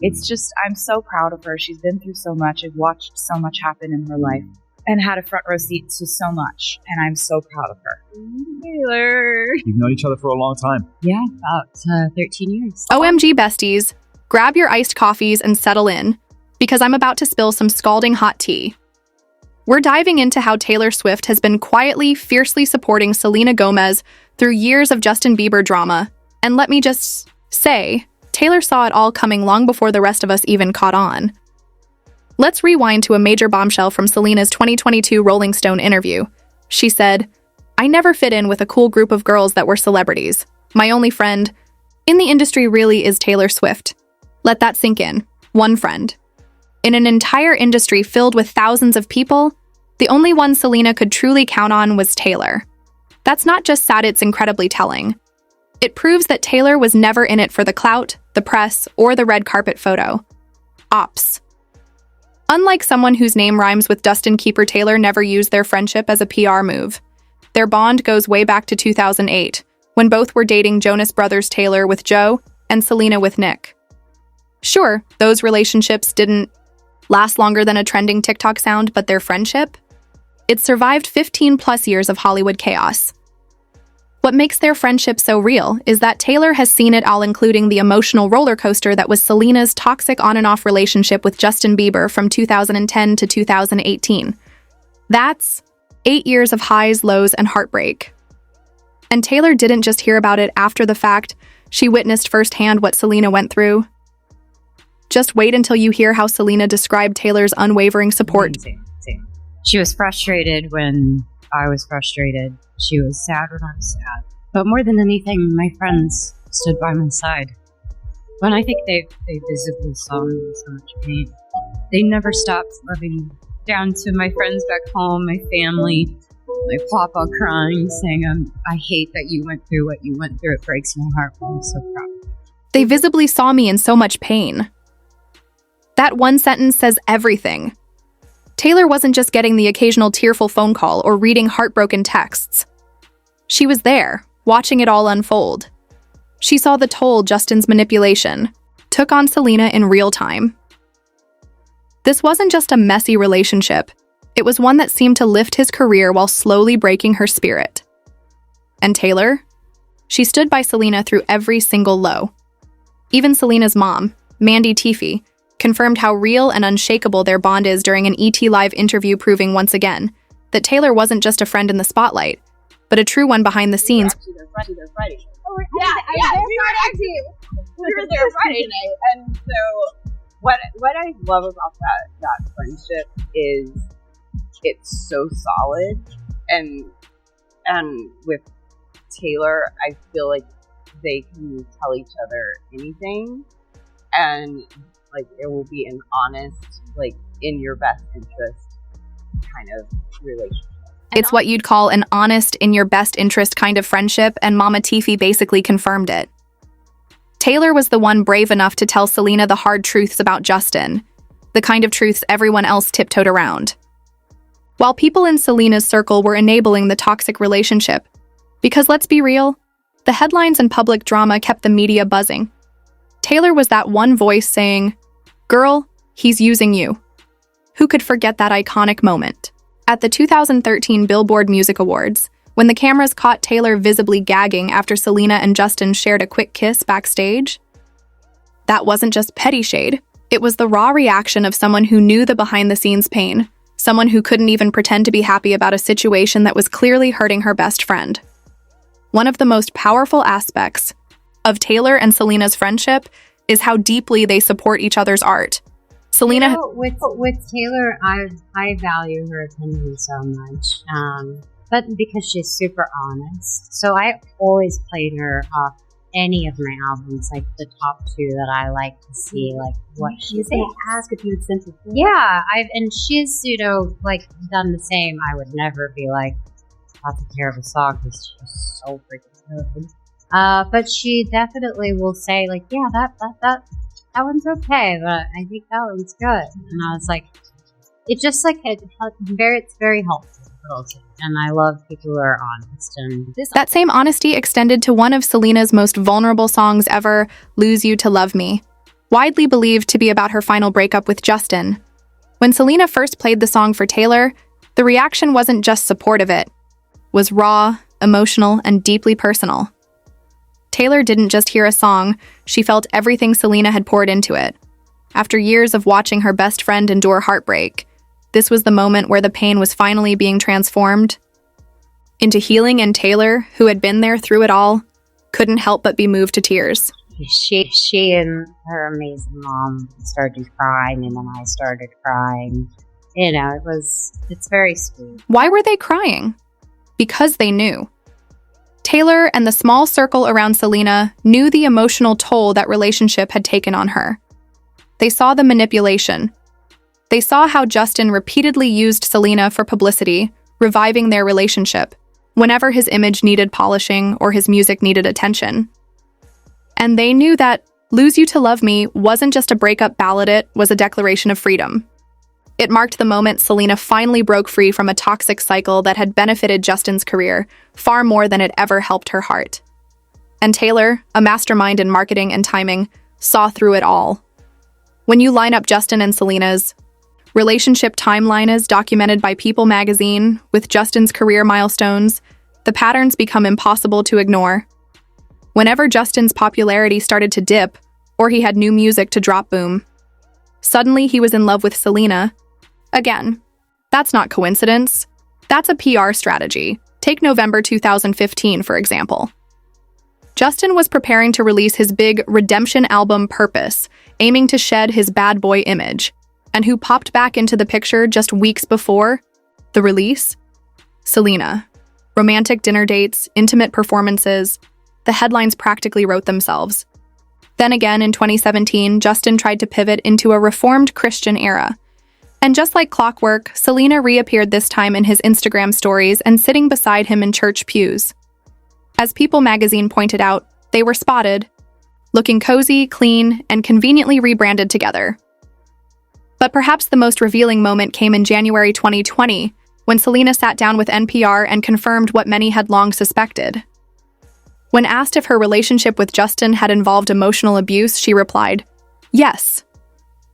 It's just, I'm so proud of her. She's been through so much. I've watched so much happen in her life and had a front row seat to so much. And I'm so proud of her. Taylor. You've known each other for a long time. Yeah, about 13 years. OMG besties, grab your iced coffees and settle in, because I'm about to spill some scalding hot tea. We're diving into how Taylor Swift has been quietly, fiercely supporting Selena Gomez through years of Justin Bieber drama. And let me just say, Taylor saw it all coming long before the rest of us even caught on. Let's rewind to a major bombshell from Selena's 2022 Rolling Stone interview. She said, "I never fit in with a cool group of girls that were celebrities. My only friend in the industry really is Taylor Swift." Let that sink in. One friend. In an entire industry filled with thousands of people, the only one Selena could truly count on was Taylor. That's not just sad, it's incredibly telling. It proves that Taylor was never in it for the clout, the press, or the red carpet photo. Ops. Unlike someone whose name rhymes with Dustin Keeper, Taylor never used their friendship as a PR move. Their bond goes way back to 2008, when both were dating Jonas Brothers, Taylor with Joe and Selena with Nick. Sure, those relationships didn't last longer than a trending TikTok sound, but their friendship? It survived 15 plus years of Hollywood chaos. What makes their friendship so real is that Taylor has seen it all, including the emotional roller coaster that was Selena's toxic on and off relationship with Justin Bieber from 2010 to 2018. That's 8 years of highs, lows, and heartbreak. And Taylor didn't just hear about it after the fact, she witnessed firsthand what Selena went through. Just wait until you hear how Selena described Taylor's unwavering support. Same. She was frustrated when I was frustrated. She was sad when I was sad. But more than anything, my friends stood by my side. When I think they visibly saw me in so much pain. They never stopped loving me. Down to my friends back home, my family, my papa crying, saying, I hate that you went through what you went through. It breaks my heart, but I'm so proud of you. They visibly saw me in so much pain. That one sentence says everything. Taylor wasn't just getting the occasional tearful phone call or reading heartbroken texts. She was there, watching it all unfold. She saw the toll Justin's manipulation took on Selena in real time. This wasn't just a messy relationship. It was one that seemed to lift his career while slowly breaking her spirit. And Taylor? She stood by Selena through every single low. Even Selena's mom, Mandy Teefey, confirmed how real and unshakable their bond is during an ET Live interview, proving once again that Taylor wasn't just a friend in the spotlight, but a true one behind the scenes. We were there Friday night, and so what I love about that friendship is it's so solid, and with Taylor, I feel like they can tell each other anything, and like it will be an honest, like in your best interest kind of relationship. It's what you'd call an honest, in your best interest kind of friendship, and Mama Teefey basically confirmed it. Taylor was the one brave enough to tell Selena the hard truths about Justin, the kind of truths everyone else tiptoed around. While people in Selena's circle were enabling the toxic relationship, because let's be real, the headlines and public drama kept the media buzzing. Taylor was that one voice saying, "Girl, he's using you." Who could forget that iconic moment? At the 2013 Billboard Music Awards, when the cameras caught Taylor visibly gagging after Selena and Justin shared a quick kiss backstage? That wasn't just petty shade. It was the raw reaction of someone who knew the behind-the-scenes pain, someone who couldn't even pretend to be happy about a situation that was clearly hurting her best friend. One of the most powerful aspects of Taylor and Selena's friendship is how deeply they support each other's art. Selena, you know, with Taylor, I value her opinion so much, but because she's super honest, so I always played her off any of my albums, like the top two that I like to see, like what she's saying. Ask if you had sent it. Yeah, and she's like done the same. I would never be like, I'll take care of a song because she's so freaking good. But she definitely will say like, yeah, that one's okay, but I think that one's good. And I was like, it's just like it's very helpful. And I love people who are honest. And that same honesty extended to one of Selena's most vulnerable songs ever, "Lose You to Love Me." widely believed to be about her final breakup with Justin. When Selena first played the song for Taylor, the reaction wasn't just support of it, was raw, emotional, and deeply personal. Taylor didn't just hear a song, she felt everything Selena had poured into it. After years of watching her best friend endure heartbreak, this was the moment where the pain was finally being transformed into healing, and Taylor, who had been there through it all, couldn't help but be moved to tears. She and her amazing mom started crying, and then I started crying. You know, it's very sweet. Why were they crying? Because they knew. Taylor and the small circle around Selena knew the emotional toll that relationship had taken on her. They saw the manipulation. They saw how Justin repeatedly used Selena for publicity, reviving their relationship, whenever his image needed polishing or his music needed attention. And they knew that Lose You to Love Me wasn't just a breakup ballad, it was a declaration of freedom. It marked the moment Selena finally broke free from a toxic cycle that had benefited Justin's career far more than it ever helped her heart. And Taylor, a mastermind in marketing and timing, saw through it all. When you line up Justin and Selena's relationship timeline as documented by People magazine with Justin's career milestones, the patterns become impossible to ignore. Whenever Justin's popularity started to dip, or he had new music to drop boom, suddenly he was in love with Selena. Again, that's not coincidence. That's a PR strategy. Take November 2015, for example. Justin was preparing to release his big redemption album Purpose, aiming to shed his bad boy image. And who popped back into the picture just weeks before the release? Selena. Romantic dinner dates, intimate performances. The headlines practically wrote themselves. Then again, in 2017, Justin tried to pivot into a reformed Christian era. And just like clockwork, Selena reappeared this time in his Instagram stories and sitting beside him in church pews. As People magazine pointed out, they were spotted, looking cozy, clean, and conveniently rebranded together. But perhaps the most revealing moment came in January 2020, when Selena sat down with NPR and confirmed what many had long suspected. When asked if her relationship with Justin had involved emotional abuse, she replied, "Yes."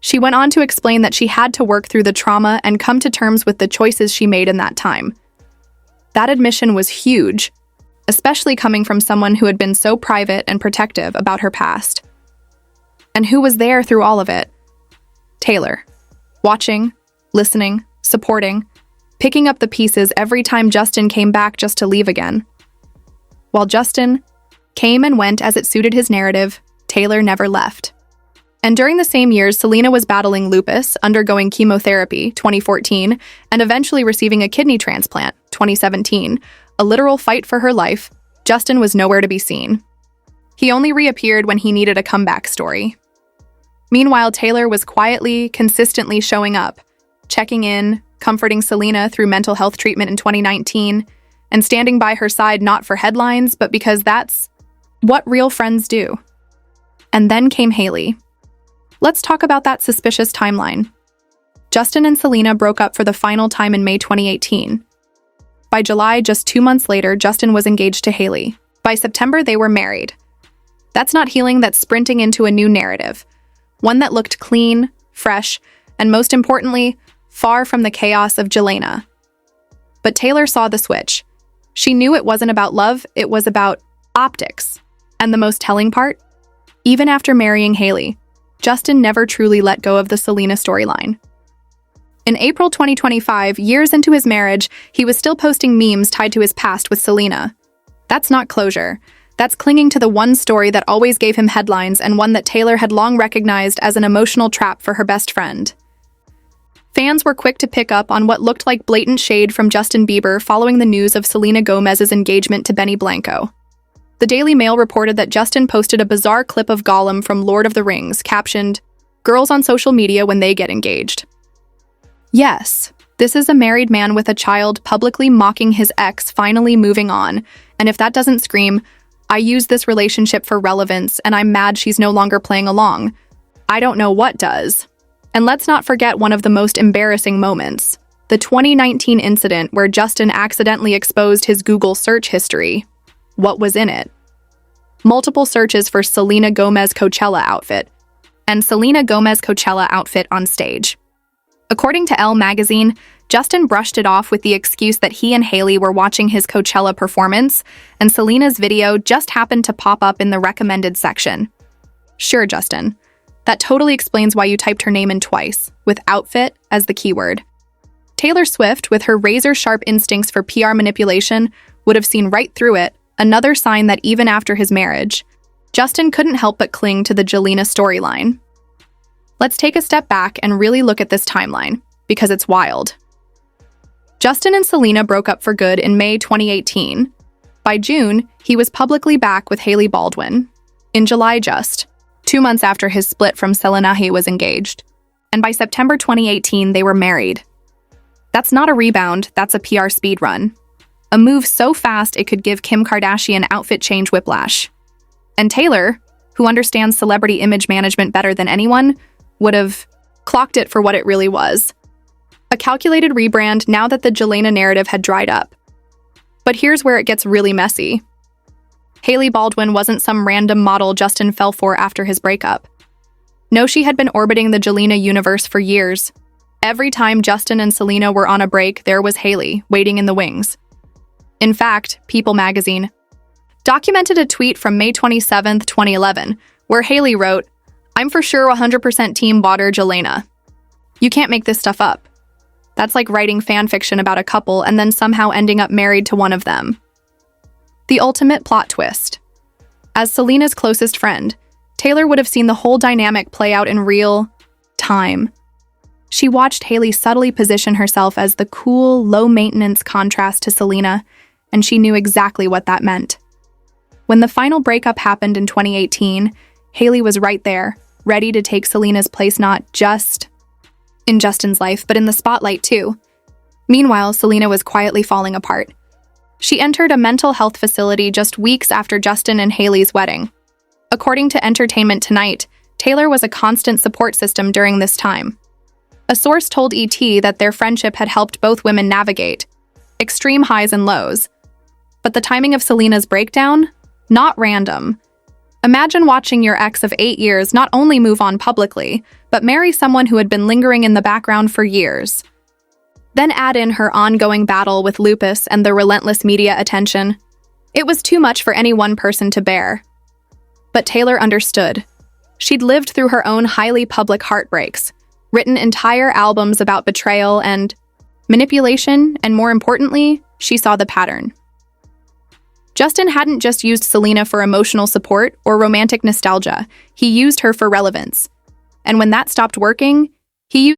She went on to explain that she had to work through the trauma and come to terms with the choices she made in that time. That admission was huge, especially coming from someone who had been so private and protective about her past. And who was there through all of it? Taylor. Watching, listening, supporting, picking up the pieces every time Justin came back just to leave again. While Justin came and went as it suited his narrative, Taylor never left. And during the same years, Selena was battling lupus, undergoing chemotherapy, 2014, and eventually receiving a kidney transplant, 2017, a literal fight for her life. Justin was nowhere to be seen. He only reappeared when he needed a comeback story. Meanwhile, Taylor was quietly, consistently showing up, checking in, comforting Selena through mental health treatment in 2019, and standing by her side not for headlines, but because that's what real friends do. And then came Hailey. Let's talk about that suspicious timeline. Justin and Selena broke up for the final time in May 2018. By July, just 2 months later, Justin was engaged to Hailey. By September, they were married. That's not healing, that's sprinting into a new narrative. One that looked clean, fresh, and most importantly, far from the chaos of Jelena. But Taylor saw the switch. She knew it wasn't about love, it was about optics. And the most telling part? Even after marrying Hailey, Justin never truly let go of the Selena storyline. In April 2025, years into his marriage, he was still posting memes tied to his past with Selena. That's not closure. That's clinging to the one story that always gave him headlines and one that Taylor had long recognized as an emotional trap for her best friend. Fans were quick to pick up on what looked like blatant shade from Justin Bieber following the news of Selena Gomez's engagement to Benny Blanco. The Daily Mail reported that Justin posted a bizarre clip of Gollum from Lord of the Rings, captioned, "Girls on social media when they get engaged." Yes, this is a married man with a child publicly mocking his ex finally moving on, and if that doesn't scream, I use this relationship for relevance and I'm mad she's no longer playing along, I don't know what does. And let's not forget one of the most embarrassing moments, the 2019 incident where Justin accidentally exposed his Google search history. What was in it? Multiple searches for Selena Gomez Coachella outfit, and Selena Gomez Coachella outfit on stage. According to Elle magazine, Justin brushed it off with the excuse that he and Hailey were watching his Coachella performance, and Selena's video just happened to pop up in the recommended section. Sure, Justin. That totally explains why you typed her name in twice, with outfit as the keyword. Taylor Swift, with her razor-sharp instincts for PR manipulation, would have seen right through it, another sign that even after his marriage, Justin couldn't help but cling to the Jelena storyline. Let's take a step back and really look at this timeline, because it's wild. Justin and Selena broke up for good in May 2018. By June, he was publicly back with Hailey Baldwin. In July just, 2 months after his split from Selena, he was engaged. And by September 2018, they were married. That's not a rebound, that's a PR speed run. A move so fast it could give Kim Kardashian outfit change whiplash. And Taylor, who understands celebrity image management better than anyone, would have clocked it for what it really was. A calculated rebrand now that the Jelena narrative had dried up. But here's where it gets really messy. Hailey Baldwin wasn't some random model Justin fell for after his breakup. No, she had been orbiting the Jelena universe for years. Every time Justin and Selena were on a break, there was Hailey, waiting in the wings. In fact, People magazine documented a tweet from May 27, 2011, where Hailey wrote, "I'm for sure 100% team Water Jelena." You can't make this stuff up. That's like writing fan fiction about a couple and then somehow ending up married to one of them. The ultimate plot twist. As Selena's closest friend, Taylor would have seen the whole dynamic play out in real time. She watched Hailey subtly position herself as the cool, low-maintenance contrast to Selena, and she knew exactly what that meant. When the final breakup happened in 2018, Hailey was right there, ready to take Selena's place not just in Justin's life, but in the spotlight too. Meanwhile, Selena was quietly falling apart. She entered a mental health facility just weeks after Justin and Hailey's wedding. According to Entertainment Tonight, Taylor was a constant support system during this time. A source told ET that their friendship had helped both women navigate extreme highs and lows. But the timing of Selena's breakdown? Not random. Imagine watching your ex of 8 years not only move on publicly, but marry someone who had been lingering in the background for years. Then add in her ongoing battle with lupus and the relentless media attention. It was too much for any one person to bear. But Taylor understood. She'd lived through her own highly public heartbreaks, written entire albums about betrayal and manipulation, and more importantly, she saw the pattern. Justin hadn't just used Selena for emotional support or romantic nostalgia, he used her for relevance. And when that stopped working, he used